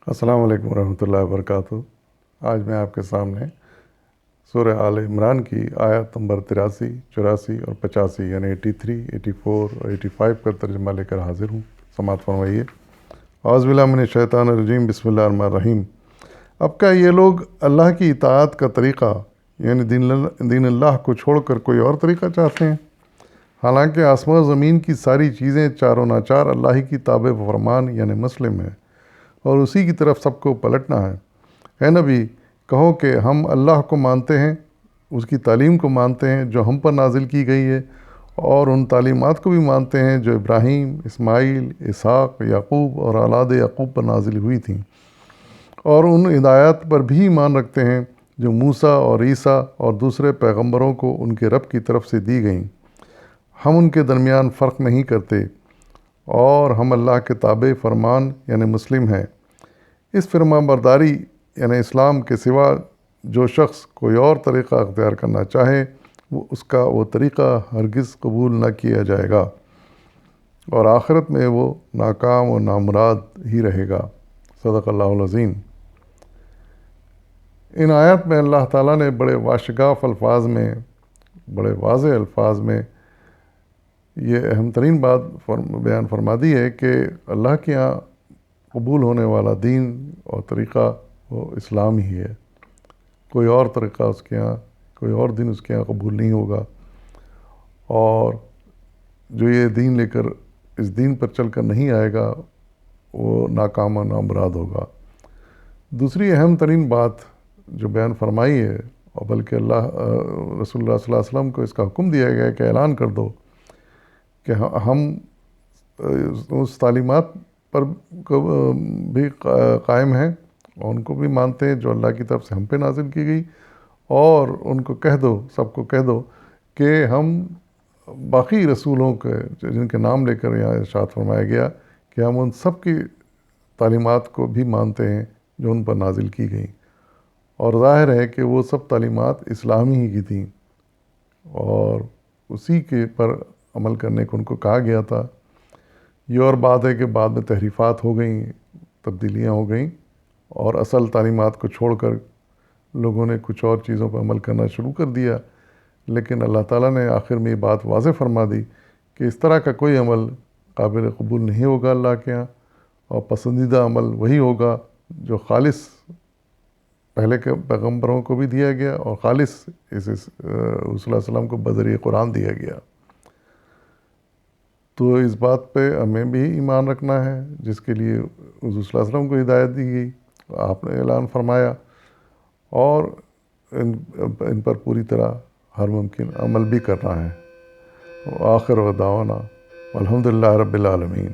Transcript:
السلام علیکم ورحمۃ اللہ وبرکاتہ۔ آج میں آپ کے سامنے سورہ آل عمران کی آیت نمبر 83، 84 اور 85 یعنی 83، 84 اور 85 کا ترجمہ لے کر حاضر ہوں۔ سماعت فرمائیے۔ اعوذ باللہ من الشیطان الرجیم، بسم اللہ الرحمن الرحیم۔ اب کیا یہ لوگ اللہ کی اطاعت کا طریقہ یعنی دین اللہ کو چھوڑ کر کوئی اور طریقہ چاہتے ہیں؟ حالانکہ آسمان و زمین کی ساری چیزیں چاروں ناچار اللہ کی تابع و فرمان یعنی مسلم ہے، اور اسی کی طرف سب کو پلٹنا ہے۔ اے نبی، کہو کہ ہم اللہ کو مانتے ہیں، اس کی تعلیم کو مانتے ہیں جو ہم پر نازل کی گئی ہے، اور ان تعلیمات کو بھی مانتے ہیں جو ابراہیم، اسماعیل، اسحاق، یعقوب اور اولاد یعقوب پر نازل ہوئی تھیں، اور ان ہدایات پر بھی ایمان رکھتے ہیں جو موسیٰ اور عیسیٰ اور دوسرے پیغمبروں کو ان کے رب کی طرف سے دی گئیں۔ ہم ان کے درمیان فرق نہیں کرتے، اور ہم اللہ کے تابع فرمان یعنی مسلم ہیں۔ اس فرمان برداری یعنی اسلام کے سوا جو شخص کوئی اور طریقہ اختیار کرنا چاہے اس کا وہ طریقہ ہرگز قبول نہ کیا جائے گا، اور آخرت میں وہ ناکام و نامراد ہی رہے گا۔ صدق اللہ العظیم۔ ان آیات میں اللہ تعالیٰ نے بڑے واشگاف الفاظ میں، بڑے واضح الفاظ میں یہ اہم ترین بات بیان فرما دی ہے کہ اللہ کے یہاں قبول ہونے والا دین اور طریقہ وہ اسلام ہی ہے۔ کوئی اور طریقہ اس کے یہاں، کوئی اور دین اس کے یہاں قبول نہیں ہوگا، اور جو یہ دین لے کر اس دین پر چل کر نہیں آئے گا وہ ناکام و نامراد ہوگا۔ دوسری اہم ترین بات جو بیان فرمائی ہے، اور بلکہ رسول اللہ صلی اللہ علیہ وسلم کو اس کا حکم دیا گیا ہے کہ اعلان کر دو کہ ہم اس تعلیمات پر بھی قائم ہیں اور ان کو بھی مانتے ہیں جو اللہ کی طرف سے ہم پہ نازل کی گئی، اور ان کو کہہ دو، سب کو کہہ دو کہ ہم باقی رسولوں کے جن کے نام لے کر یہاں ارشاد فرمایا گیا کہ ہم ان سب کی تعلیمات کو بھی مانتے ہیں جو ان پر نازل کی گئیں، اور ظاہر ہے کہ وہ سب تعلیمات اسلامی ہی کی تھیں، اور اسی کے پر عمل کرنے کو ان کو کہا گیا تھا۔ یہ اور بات ہے کہ بعد میں تحریفات ہو گئیں، تبدیلیاں ہو گئیں، اور اصل تعلیمات کو چھوڑ کر لوگوں نے کچھ اور چیزوں پر عمل کرنا شروع کر دیا، لیکن اللہ تعالیٰ نے آخر میں یہ بات واضح فرما دی کہ اس طرح کا کوئی عمل قابل قبول نہیں ہوگا اللہ کے ہاں، اور پسندیدہ عمل وہی ہوگا جو خالص پہلے کے پیغمبروں کو بھی دیا گیا اور خالص رسول اللہ صلی اللہ علیہ وسلم کو بذریعہ قرآن دیا گیا۔ تو اس بات پہ ہمیں بھی ایمان رکھنا ہے جس کے لیے حضور صلی اللہ علیہ وسلم کو ہدایت دی گئی، آپ نے اعلان فرمایا، اور ان پر پوری طرح ہر ممکن عمل بھی کرنا ہے۔ آخر دعوانا الحمدللہ رب العالمین۔